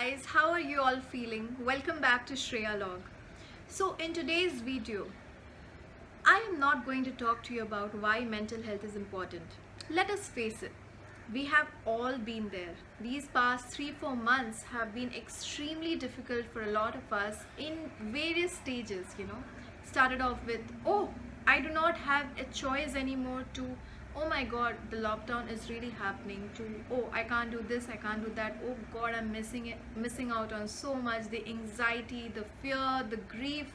guys, how are you all feeling? Welcome back to Shreyalogue. So in today's video, I am not going to talk to you about why mental health is important. Let us face it, we have all been there. These past 3-4 months have been extremely difficult for a lot of us in various stages. Started off with, oh, I do not have a choice anymore, to oh my god, the lockdown is really happening, to oh, I can't do this, I can't do that, oh god, I'm missing out on so much, the anxiety, the fear, the grief.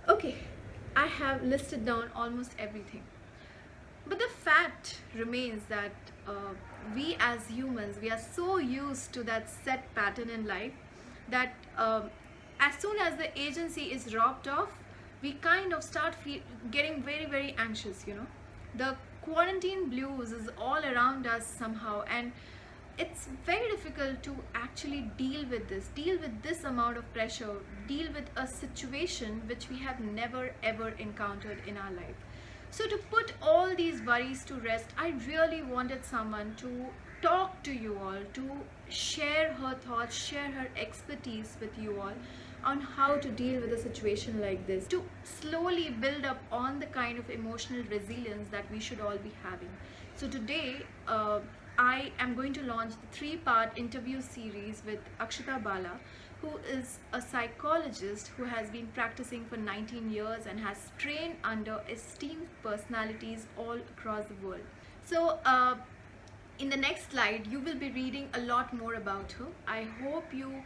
Okay, I have listed down almost everything. But the fact remains that we as humans, we are so used to that set pattern in life that as soon as the agency is robbed off, we kind of start getting very, very anxious. The quarantine blues is all around us somehow, and it's very difficult to actually deal with this amount of pressure, deal with a situation which we have never ever encountered in our life. So to put all these worries to rest, I really wanted someone to talk to you all, to share her thoughts, share her expertise with you all on how to deal with a situation like this, to slowly build up on the kind of emotional resilience that we should all be having. So today, I am going to launch the 3-part interview series with Akshatha Bala, who is a psychologist who has been practicing for 19 years and has trained under esteemed personalities all across the world. So in the next slide, you will be reading a lot more about her. I hope you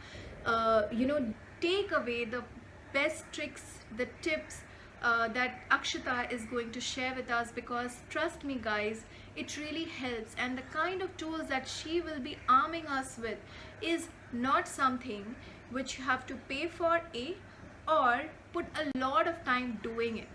take away the best tricks, the tips that Akshatha is going to share with us, because trust me guys, it really helps, and the kind of tools that she will be arming us with is not something which you have to pay for or put a lot of time doing it.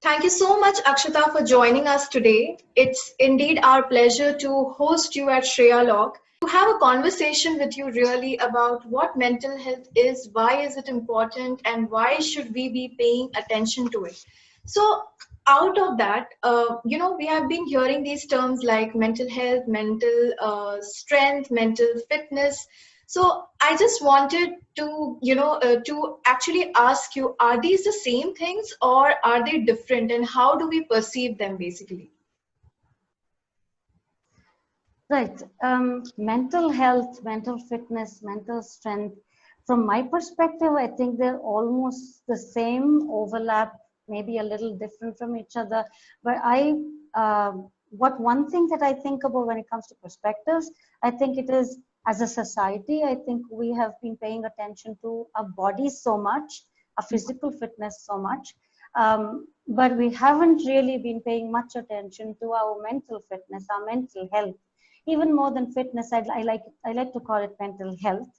Thank you so much, Akshata, for joining us today. It's indeed our pleasure to host you at Shreyalogue, to have a conversation with you really about what mental health is, why is it important, and why should we be paying attention to it. So out of that, we have been hearing these terms like mental health, mental strength, mental fitness. So I just wanted to actually ask you, are these the same things or are they different, and how do we perceive them basically? Right. Mental health, mental fitness, mental strength. From my perspective, I think they're almost the same, overlap, maybe a little different from each other. But what one thing that I think about when it comes to perspectives, I think it is as a society, I think we have been paying attention to our bodies so much, our physical fitness so much. But we haven't really been paying much attention to our mental fitness, our mental health. Even more than fitness, I like to call it mental health.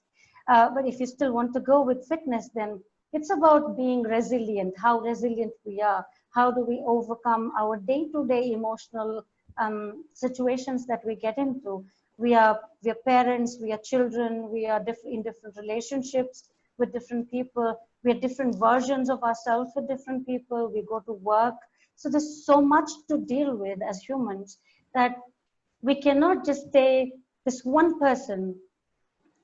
But if you still want to go with fitness, then it's about being resilient, how resilient we are, how do we overcome our day-to-day emotional situations that we get into. We are parents, we are children, we are in different relationships with different people, we are different versions of ourselves with different people, we go to work. So there's so much to deal with as humans that we cannot just stay this one person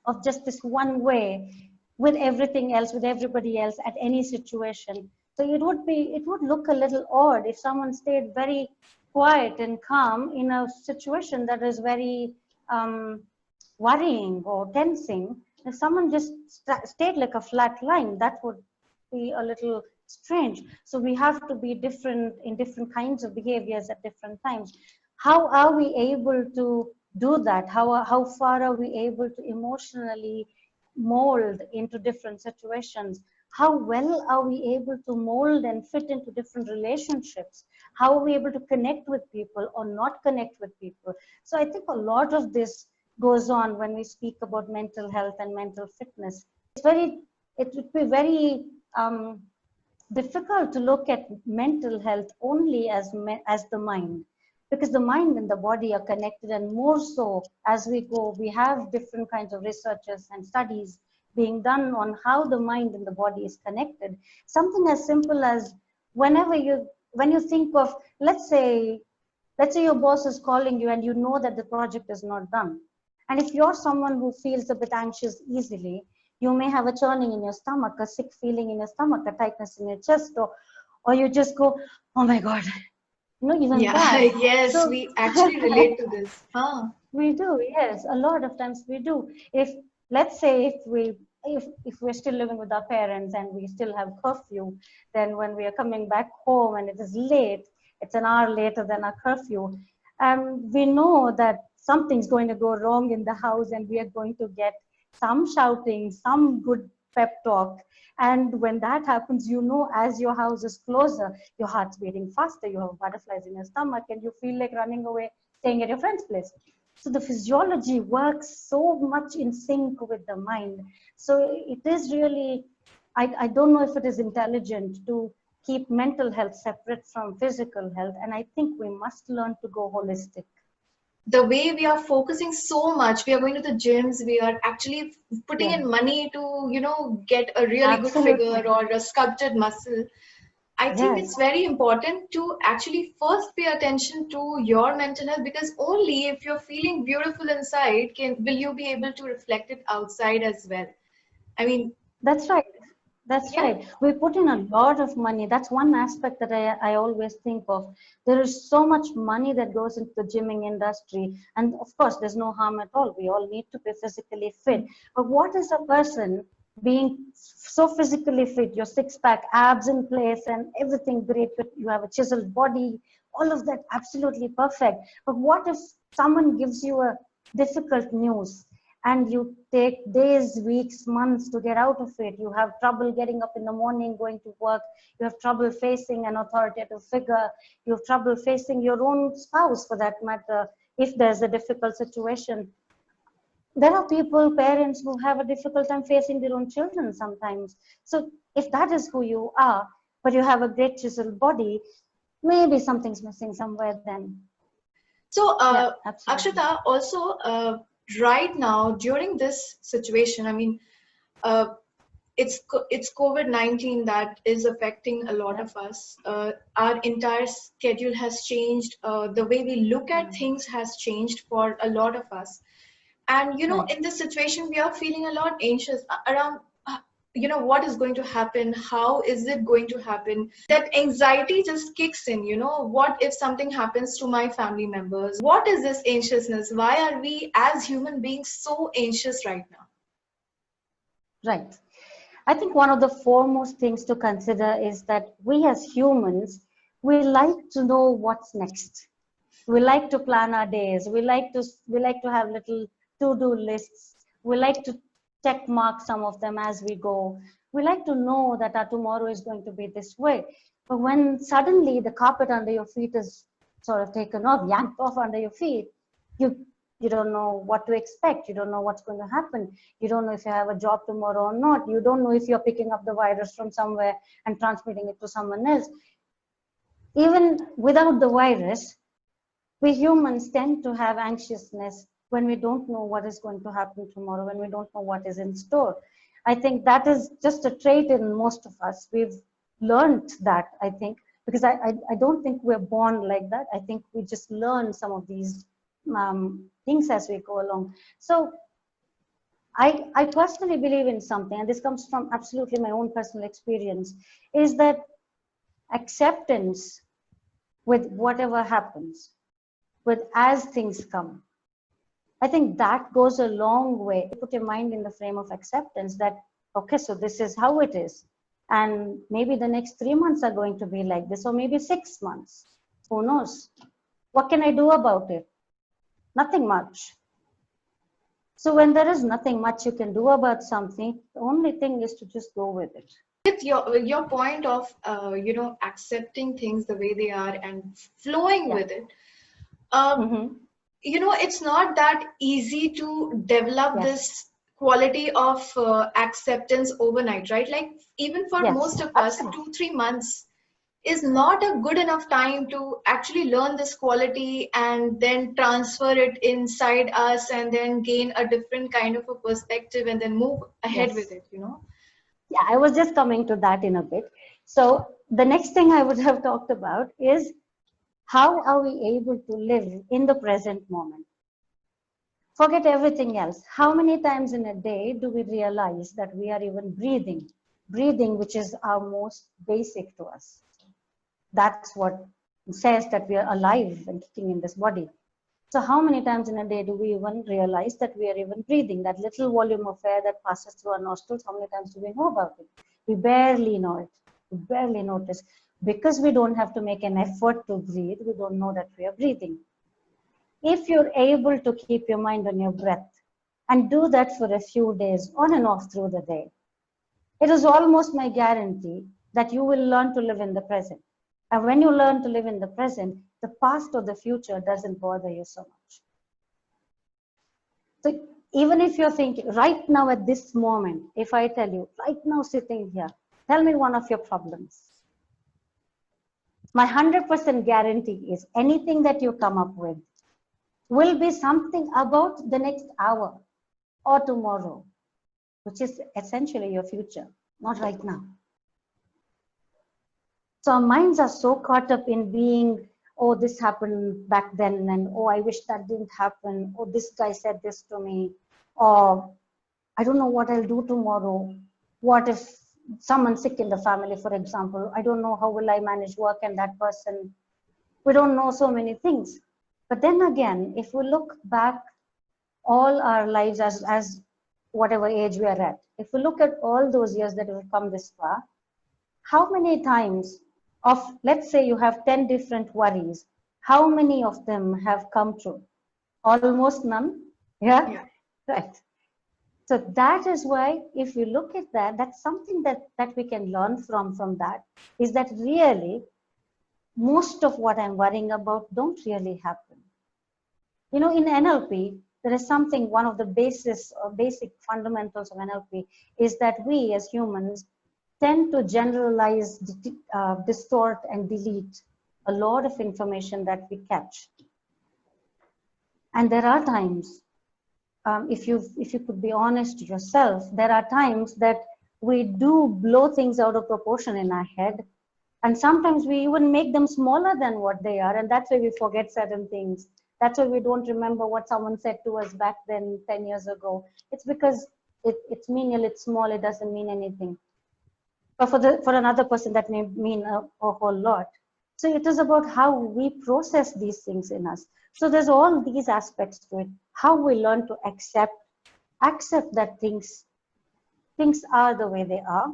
of just this one way with everything else, with everybody else at any situation. So it would look a little odd if someone stayed very quiet and calm in a situation that is very worrying or tensing. If someone just stayed like a flat line, that would be a little strange. So we have to be different in different kinds of behaviors at different times. How are we able to do that? How far are we able to emotionally mold into different situations? How well are we able to mold and fit into different relationships? How are we able to connect with people or not connect with people? So I think a lot of this goes on when we speak about mental health and mental fitness. It would be very difficult to look at mental health only as the mind, because the mind and the body are connected, and more so as we go, we have different kinds of researches and studies being done on how the mind and the body is connected. Something as simple as when you think of, let's say your boss is calling you and you know that the project is not done. And if you're someone who feels a bit anxious easily, you may have a churning in your stomach, a sick feeling in your stomach, a tightness in your chest, or you just go, oh my God, even Yeah, that. yes, So we actually relate to this. Huh? we do, yes, a lot of times we do. If, let's say, if we're still living with our parents and we still have curfew, then when we are coming back home and it is late, it's an hour later than our curfew, we know that something's going to go wrong in the house and we are going to get some shouting, some good pep talk. And when that happens, as your house is closer, your heart's beating faster, you have butterflies in your stomach, and you feel like running away, staying at your friend's place. So the physiology works so much in sync with the mind. So it is really, I don't know if it is intelligent to keep mental health separate from physical health. And I think we must learn to go holistic. The way we are focusing so much, we are going to the gyms, we are actually putting Yeah, in money to, get a really good absolutely. figure or a sculpted muscle. I think Yes. it's very important to actually first pay attention to your mental health, because only if you're feeling beautiful inside will you be able to reflect it outside as well. I mean, That's right. That's yeah. right. We put in a lot of money. That's one aspect that I always think of. There is so much money that goes into the gymming industry. And of course, there's no harm at all. We all need to be physically fit. But what is a person being so physically fit, your six pack, abs in place, and everything great, you have a chiseled body, all of that absolutely perfect. But what if someone gives you a difficult news? And you take days, weeks, months to get out of it. You have trouble getting up in the morning, going to work. You have trouble facing an authoritative figure. You have trouble facing your own spouse, for that matter, if there's a difficult situation. There are people, parents, who have a difficult time facing their own children sometimes. So if that is who you are, but you have a great chiseled body, maybe something's missing somewhere then. So, Yeah, absolutely. Akshata, also, right now during this situation, I mean, uh, it's COVID-19 that is affecting a lot Yeah. of us. Our entire schedule has changed. The way we look at Mm. things has changed for a lot of us. And Right. in this situation, we are feeling a lot anxious around, what is going to happen? How is it going to happen? That anxiety just kicks in. What if something happens to my family members? What is this anxiousness? Why are we as human beings so anxious right now? Right. I think one of the foremost things to consider is that we as humans, we like to know what's next. We like to plan our days. We like to have little to-do lists. We like to check mark some of them as we go. We like to know that our tomorrow is going to be this way. But when suddenly the carpet under your feet is sort of taken off, yanked off under your feet, you you don't know what to expect. You don't know what's going to happen. You don't know if you have a job tomorrow or not. You don't know if you're picking up the virus from somewhere and transmitting it to someone else. Even without the virus, we humans tend to have anxiousness when we don't know what is going to happen tomorrow, when we don't know what is in store. I think that is just a trait in most of us. We've learned that, I think, because I don't think we're born like that. I think we just learn some of these things as we go along. So I personally believe in something, and this comes from absolutely my own personal experience, is that acceptance with whatever happens, with as things come. I think that goes a long way. Put your mind in the frame of acceptance that, okay, so this is how it is. And maybe the next 3 months are going to be like this, or maybe 6 months. Who knows? What can I do about it? Nothing much. So when there is nothing much you can do about something, the only thing is to just go with it. With your point of accepting things the way they are and flowing Yeah. with it, um, Mm-hmm. it's not that easy to develop Yes. this quality of acceptance overnight, right? Like even for Yes. most of us, Absolutely. 2-3 months is not a good enough time to actually learn this quality and then transfer it inside us and then gain a different kind of a perspective and then move ahead with Yes. it, you know? Yeah, I was just coming to that in a bit. So the next thing I would have talked about is how are we able to live in the present moment? Forget everything else. How many times in a day do we realize that we are even breathing? Breathing, which is our most basic to us. That's what says that we are alive and kicking in this body. So how many times in a day do we even realize that we are even breathing? That little volume of air that passes through our nostrils, how many times do we know about it? We barely know it. We barely notice. Because we don't have to make an effort to breathe, we don't know that we are breathing. If you're able to keep your mind on your breath and do that for a few days on and off through the day, it is almost my guarantee that you will learn to live in the present. And when you learn to live in the present, the past or the future doesn't bother you so much. So even if you're thinking right now at this moment, if I tell you right now sitting here, tell me one of your problems. My 100% guarantee is anything that you come up with will be something about the next hour or tomorrow, which is essentially your future, not right now. So our minds are so caught up in being, oh, this happened back then, and oh, I wish that didn't happen, oh, this guy said this to me, or I don't know what I'll do tomorrow. What if someone's sick in the family, for example? I don't know how will I manage work and that person. We don't know so many things. But then again, if we look back all our lives as whatever age we are at, if we look at all those years that we've come this far, how many times of, let's say you have 10 different worries, how many of them have come true? Almost none. Yeah, Yeah. right. So that is why if you look at that, that's something that we can learn from that, is that really most of what I'm worrying about don't really happen. You know, in NLP, there is something, one of the basic fundamentals of NLP is that we as humans tend to generalize, distort, and delete a lot of information that we catch. And there are times, if you could be honest to yourself, there are times that we do blow things out of proportion in our head, and sometimes we even make them smaller than what they are, and that's why we forget certain things. That's why we don't remember what someone said to us back then 10 years ago. It's because it's menial, it's small, it doesn't mean anything. But for another person, that may mean a whole lot. So it is about how we process these things in us. So there's all these aspects to it. How we learn to accept that things are the way they are,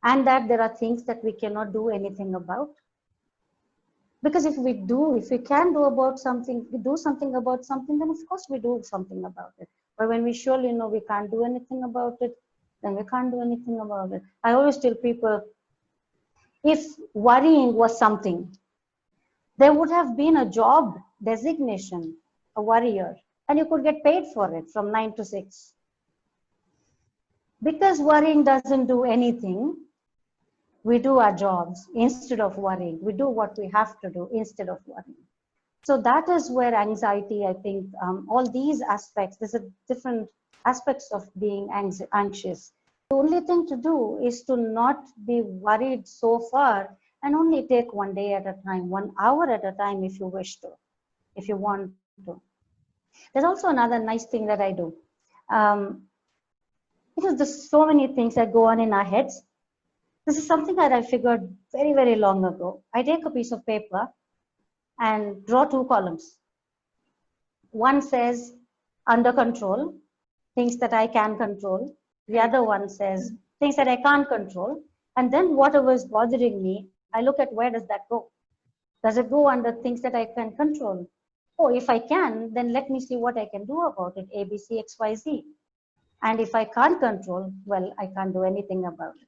and that there are things that we cannot do anything about. Because if we can do about something, we do something about something, then of course we do something about it. But when we surely know we can't do anything about it, then we can't do anything about it. I always tell people, if worrying was something, there would have been a job designation, a worrier, and you could get paid for it from 9 to 6. Because worrying doesn't do anything, we do our jobs instead of worrying. We do what we have to do instead of worrying. So that is where anxiety, I think, all these aspects, there's a different aspects of being anxious. The only thing to do is to not be worried so far and only take one day at a time, 1 hour at a time if you wish to, if you want to. There's also another nice thing that I do. Because there's so many things that go on in our heads. This is something that I figured very, very long ago. I take a piece of paper and draw 2 columns. One says under control, things that I can control. The other one says things that I can't control. And then whatever is bothering me, I look at where does that go? Does it go under things that I can control? Oh, if I can, then let me see what I can do about it, A, B, C, X, Y, Z. And if I can't control, well, I can't do anything about it.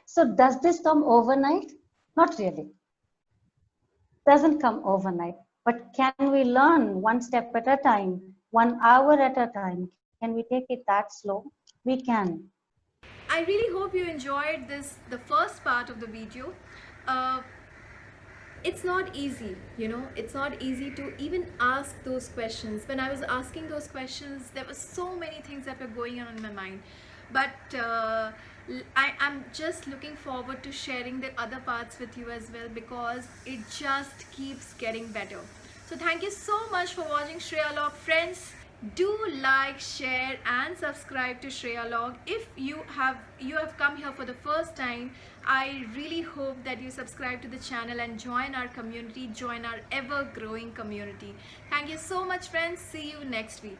So does this come overnight? Not really. Doesn't come overnight. But can we learn one step at a time, 1 hour at a time? Can we take it that slow? We can. I really hope you enjoyed the first part of the video. Uh, it's not easy, it's not easy to even ask those questions. When I was asking those questions, there were so many things that were going on in my mind. But I am just looking forward to sharing the other parts with you as well, because it just keeps getting better. So thank you so much for watching Shreyalogue, friends. Do like, share and subscribe to Shreyalogue. If you have come here for the first time, I really hope that you subscribe to the channel and join our community, join our ever growing community. Thank you so much, friends. See you next week.